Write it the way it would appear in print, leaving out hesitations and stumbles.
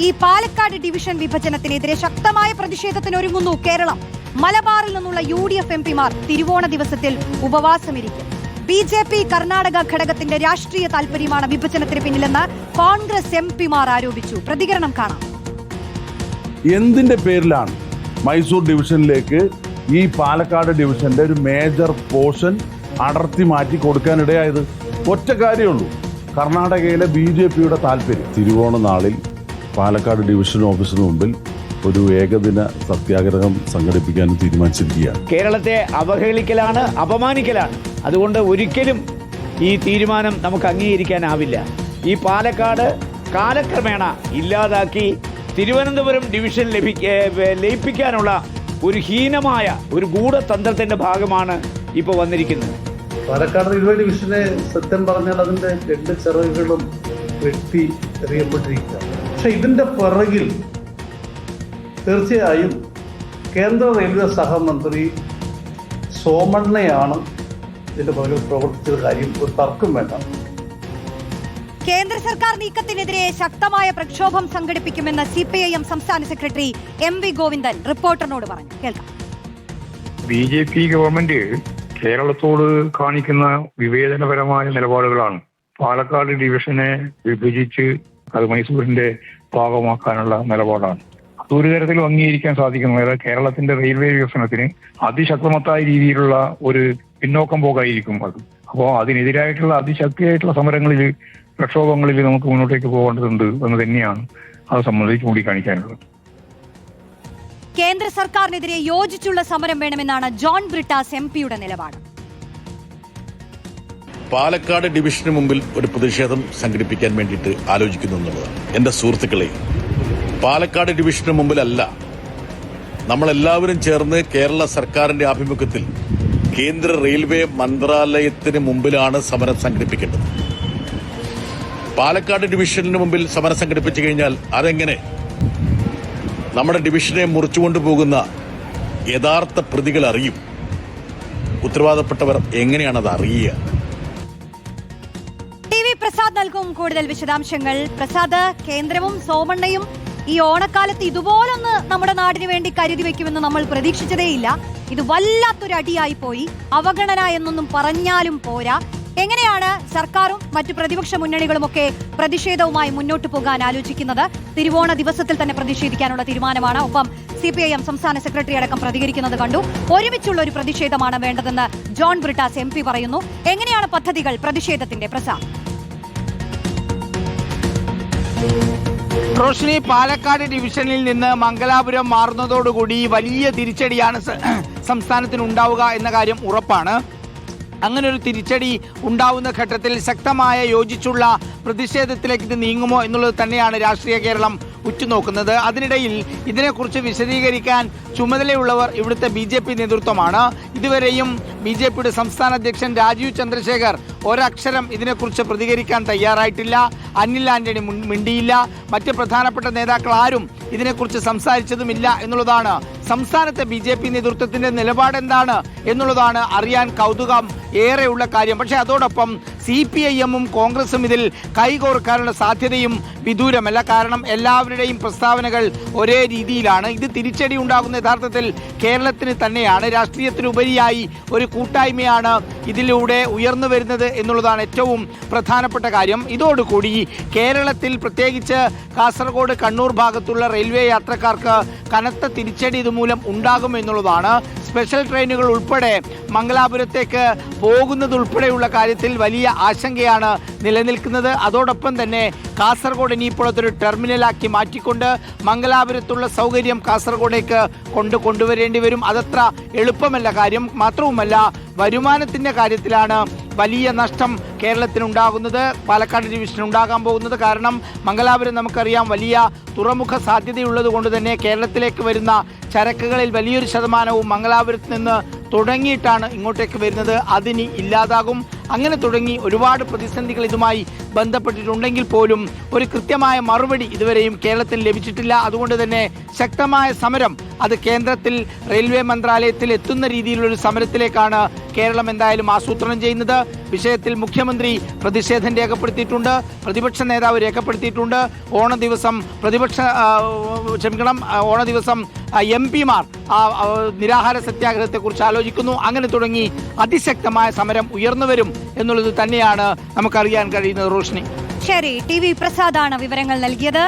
ഈ പാലക്കാട് ഡിവിഷൻ വിഭജനത്തിനെതിരെ ശക്തമായ പ്രതിഷേധത്തിനൊരുങ്ങുന്നു കേരളം. മലബാറിൽ നിന്നുള്ള UDF MPമാർ തിരുവോണ ദിവസത്തിൽ ഉപവാസമിരിക്കും. BJP കർണാടക ഘടകത്തിന്റെ രാഷ്ട്രീയ താൽപര്യമാണ് വിഭജനത്തിന് പിന്നിലെന്ന് കോൺഗ്രസ് MPമാർ ആരോപിച്ചു. പ്രതികരണം കാണാം. എന്തിന്റെ പേരിലാണ് മൈസൂർ ഡിവിഷനിലേക്ക് ഈ പാലക്കാട് ഡിവിഷന്റെ ഒരു മേജർ പോർഷൻ അടർത്തി മാറ്റി കൊടുക്കാനിടയായത്? ഒറ്റ കാര്യമുള്ളൂ, കർണാടകയിലെ BJPയുടെ താല്പര്യം. തിരുവോണ നാളിൽ പാലക്കാട് ഡിവിഷൻ ഓഫീസിന് മുമ്പിൽ ഒരു ഏകദിന സത്യാഗ്രഹം സംഘടിപ്പിക്കാൻ തീരുമാനിച്ചിരിക്കുകയാണ്. കേരളത്തെ അവഹേളിക്കലാണ്, അപമാനിക്കലാണ്. അതുകൊണ്ട് ഒരിക്കലും ഈ തീരുമാനം നമുക്ക് അംഗീകരിക്കാനാവില്ല. ഈ പാലക്കാട് കാലക്രമേണ ഇല്ലാതാക്കി തിരുവനന്തപുരം ഡിവിഷൻ ലയിപ്പിക്കാനുള്ള ഒരു ഹീനമായ ഒരു ഗൂഢതന്ത്രത്തിന്റെ ഭാഗമാണ് ഇപ്പോൾ വന്നിരിക്കുന്നത്. പാലക്കാട് റെയിൽവേ ഡിവിഷനെ സത്യം പറഞ്ഞാൽ അതിന്റെ 2 ചിറകുകളും വെട്ടി എറിയപ്പെട്ടിരിക്കുക. പക്ഷെ ഇതിന്റെ പിറകിൽ തീർച്ചയായും കേന്ദ്ര റെയിൽവേ സഹമന്ത്രി സോമണ്ണയാണ് ഇതിന്റെ പുറകിൽ പ്രവർത്തിച്ച കാര്യം ഒരു തർക്കം വേണ്ട. കേന്ദ്ര സർക്കാർ നീക്കത്തിനെതിരെ ശക്തമായ പ്രക്ഷോഭം സംഘടിപ്പിക്കുമെന്ന് CPIM സംസ്ഥാന സെക്രട്ടറി MV ഗോവിന്ദൻ റിപ്പോർട്ടറിനോട് പറഞ്ഞു. കേൾക്കാം. BJP ഗവൺമെന്റ് കേരളത്തോട് കാണിക്കുന്ന വിവേചനപരമായ നിലപാടുകളാണ്. പാലക്കാട് ഡിവിഷനെ വിഭജിച്ച് അത് മൈസൂരിന്റെ ഭാഗമാക്കാനുള്ള നിലപാടാണ്. അതൊരു തരത്തിലും അംഗീകരിക്കാൻ സാധിക്കുന്നത് കേരളത്തിന്റെ റെയിൽവേ വികസനത്തിന് അതിശക്തമത്തായ രീതിയിലുള്ള ഒരു പിന്നോക്കം പോകായിരിക്കും അത്. അപ്പോൾ അതിനെതിരായിട്ടുള്ള അതിശക്തിയായിട്ടുള്ള സമരങ്ങളിൽ, പ്രക്ഷോഭങ്ങളിൽ നമുക്ക് മുന്നോട്ടേക്ക് പോകേണ്ടതുണ്ട് എന്ന് തന്നെയാണ് അത് സംബന്ധിച്ച് ചൂണ്ടിക്കാണിക്കാനുള്ളത്. കേന്ദ്ര സർക്കാരിനെതിരെ യോജിച്ചുള്ള സമരം വേണമെന്നാണ് ജോൺ ബ്രിട്ടാസ് MPയുടെ നിലപാട്. പാലക്കാട് ഡിവിഷന് മുമ്പിൽ ഒരു പ്രതിഷേധം സംഘടിപ്പിക്കാൻ വേണ്ടിയിട്ട് ആലോചിക്കുന്നു എന്നുള്ളതാണ്. എന്റെ സുഹൃത്തുക്കളെ, പാലക്കാട് ഡിവിഷന് മുമ്പിലല്ല, നമ്മളെല്ലാവരും ചേർന്ന് കേരള സർക്കാരിന്റെ ആഭിമുഖ്യത്തിൽ കേന്ദ്ര റെയിൽവേ മന്ത്രാലയത്തിന് മുമ്പിലാണ് സമരം സംഘടിപ്പിക്കേണ്ടത്. പാലക്കാട് ഡിവിഷന് മുമ്പിൽ സമരം സംഘടിപ്പിച്ചു കഴിഞ്ഞാൽ അതെങ്ങനെ നമ്മുടെ ഡിവിഷനെ മുറിച്ചുകൊണ്ടു പോകുന്ന യഥാർത്ഥ പ്രതികൾ അറിയും? ഉത്തരവാദപ്പെട്ടവർ എങ്ങനെയാണത് അറിയുക? പ്രസാദ് നൽകും കൂടുതൽ വിശദാംശങ്ങൾ. പ്രസാദ്, കേന്ദ്രവും സോമണ്ണയും ഈ ഓണക്കാലത്ത് ഇതുപോലൊന്ന് നമ്മുടെ നാടിന് വേണ്ടി കരുതി വെക്കുമെന്ന് നമ്മൾ പ്രതീക്ഷിച്ചതേയില്ല. ഇത് വല്ലാത്തൊരു അടിയായി പോയി. അവഗണന എന്നൊന്നും പറഞ്ഞാലും പോരാ. എങ്ങനെയാണ് സർക്കാരും മറ്റു പ്രതിപക്ഷ മുന്നണികളുമൊക്കെ പ്രതിഷേധവുമായി മുന്നോട്ട് പോകാൻ ആലോചിക്കുന്നത്? തിരുവോണ ദിവസത്തിൽ തന്നെ പ്രതിഷേധിക്കാനുള്ള തീരുമാനമാണ്. ഒപ്പം CPIM സംസ്ഥാന സെക്രട്ടറി അടക്കം പ്രതികരിക്കുന്നത് കണ്ടു. ഒരുമിച്ചുള്ള ഒരു പ്രതിഷേധമാണ് വേണ്ടതെന്ന് ജോൺ ബ്രിട്ടാസ് MP പറയുന്നു. എങ്ങനെയാണ് പദ്ധതികൾ പ്രതിഷേധത്തിന്റെ? പ്രസാദ്. റോഷിനി, പാലക്കാട് ഡിവിഷനിൽ നിന്ന് മംഗലാപുരം മാറുന്നതോടുകൂടി വലിയ തിരിച്ചടിയാണ് സംസ്ഥാനത്തിനുണ്ടാവുക എന്ന കാര്യം ഉറപ്പാണ്. അങ്ങനെ ഒരു തിരിച്ചടി ഉണ്ടാവുന്ന ഘട്ടത്തിൽ ശക്തമായ യോജിച്ചുള്ള പ്രതിഷേധത്തിലേക്ക് ഇത് നീങ്ങുമോ എന്നുള്ളത് തന്നെയാണ് രാഷ്ട്രീയ കേരളം ഉറ്റുനോക്കുന്നത്. അതിനിടയിൽ ഇതിനെക്കുറിച്ച് വിശദീകരിക്കാൻ ചുമതലയുള്ളവർ ഇവിടുത്തെ BJP നേതൃത്വമാണ്. ഇതുവരെയും BJPയുടെ സംസ്ഥാന അധ്യക്ഷൻ രാജീവ് ചന്ദ്രശേഖർ ഒരക്ഷരം ഇതിനെക്കുറിച്ച് പ്രതികരിക്കാൻ തയ്യാറായിട്ടില്ല. അനിൽ ആന്റണി മിണ്ടിയില്ല. മറ്റ് പ്രധാനപ്പെട്ട നേതാക്കൾ ആരും ഇതിനെക്കുറിച്ച് സംസാരിച്ചതുമില്ല എന്നുള്ളതാണ് സംസ്ഥാനത്തെ BJP നേതൃത്വത്തിന്റെ നിലപാടെന്താണ് എന്നുള്ളതാണ് അറിയാൻ കൗതുകം ഏറെയുള്ള കാര്യം. പക്ഷേ അതോടൊപ്പം CPIM-ഉം കോൺഗ്രസും ഇതിൽ കൈകോർക്കാനുള്ള സാധ്യതയും വിദൂരമല്ല. കാരണം എല്ലാവരുടെയും പ്രസ്താവനകൾ ഒരേ രീതിയിലാണ്. ഇത് തിരിച്ചടി ഉണ്ടാകുന്ന യഥാർത്ഥത്തിൽ കേരളത്തിന് തന്നെയാണ്. രാഷ്ട്രീയത്തിനുപരിയായി ഒരു കൂട്ടായ്മയാണ് ഇതിലൂടെ ഉയർന്നു വരുന്നത് എന്നുള്ളതാണ് ഏറ്റവും പ്രധാനപ്പെട്ട കാര്യം. ഇതോടുകൂടി കേരളത്തിൽ പ്രത്യേകിച്ച് കാസർഗോഡ്, കണ്ണൂർ ഭാഗത്തുള്ള റെയിൽവേ യാത്രക്കാർക്ക് കനത്ത തിരിച്ചടി ഇതുമൂലം ഉണ്ടാകുമെന്നുള്ളതാണ്. സ്പെഷ്യൽ ട്രെയിനുകൾ ഉൾപ്പെടെ മംഗലാപുരത്തേക്ക് പോകുന്നതുൾപ്പെടെയുള്ള കാര്യത്തിൽ വലിയ ആശങ്കയാണ് നിലനിൽക്കുന്നത്. അതോടൊപ്പം തന്നെ കാസർഗോഡ് ഇനിയിപ്പോൾ അതൊരു ടെർമിനലാക്കി മാറ്റിക്കൊണ്ട് മംഗലാപുരത്തുള്ള സൗകര്യം കാസർഗോഡേക്ക് കൊണ്ടുവരേണ്ടി വരും. അതത്ര എളുപ്പമല്ല കാര്യം. മാത്രവുമല്ല, വരുമാനത്തിൻ്റെ കാര്യത്തിലാണ് വലിയ നഷ്ടം കേരളത്തിനുണ്ടാകുന്നത്, പാലക്കാട് ഡിവിഷന് ഉണ്ടാകാൻ പോകുന്നത്. കാരണം മംഗലാപുരം നമുക്കറിയാം വലിയ തുറമുഖ സാധ്യതയുള്ളത് കൊണ്ട് തന്നെ കേരളത്തിലേക്ക് വരുന്ന ചരക്കുകളിൽ വലിയൊരു ശതമാനവും മംഗലാപുരത്ത് നിന്ന് തുടങ്ങിയിട്ടാണ് ഇങ്ങോട്ടേക്ക് വരുന്നത്. അതിനി ഇല്ലാതാകും. അങ്ങനെ തുടങ്ങി ഒരുപാട് പ്രതിസന്ധികൾ ഇതുമായി ബന്ധപ്പെട്ടിട്ടുണ്ടെങ്കിൽ പോലും ഒരു കൃത്യമായ മറുപടി ഇതുവരെയും കേരളത്തിൽ ലഭിച്ചിട്ടില്ല. അതുകൊണ്ട് തന്നെ ശക്തമായ സമരം അത് കേന്ദ്രത്തിൽ റെയിൽവേ മന്ത്രാലയത്തിൽ എത്തുന്ന രീതിയിലുള്ള സമരത്തിലേക്കാണ് കേരളം എന്തായാലും ആസൂത്രണം ചെയ്യുന്നത്. വിഷയത്തിൽ മുഖ്യമന്ത്രി പ്രതിഷേധം രേഖപ്പെടുത്തിയിട്ടുണ്ട്, പ്രതിപക്ഷ നേതാവ് രേഖപ്പെടുത്തിയിട്ടുണ്ട്. ഓണ ദിവസം MP-മാർ നിരാഹാര സത്യാഗ്രഹത്തെക്കുറിച്ച് ആലോചിക്കുന്നു. അങ്ങനെ തുടങ്ങി അതിശക്തമായ സമരം ഉയർന്നു വരും എന്നുള്ളത് തന്നെയാണ് നമുക്കറിയാൻ കഴിയുന്നത്. റോഷ്നി. ശരി, TV പ്രസാദാണ് വിവരങ്ങൾ നൽകിയത്.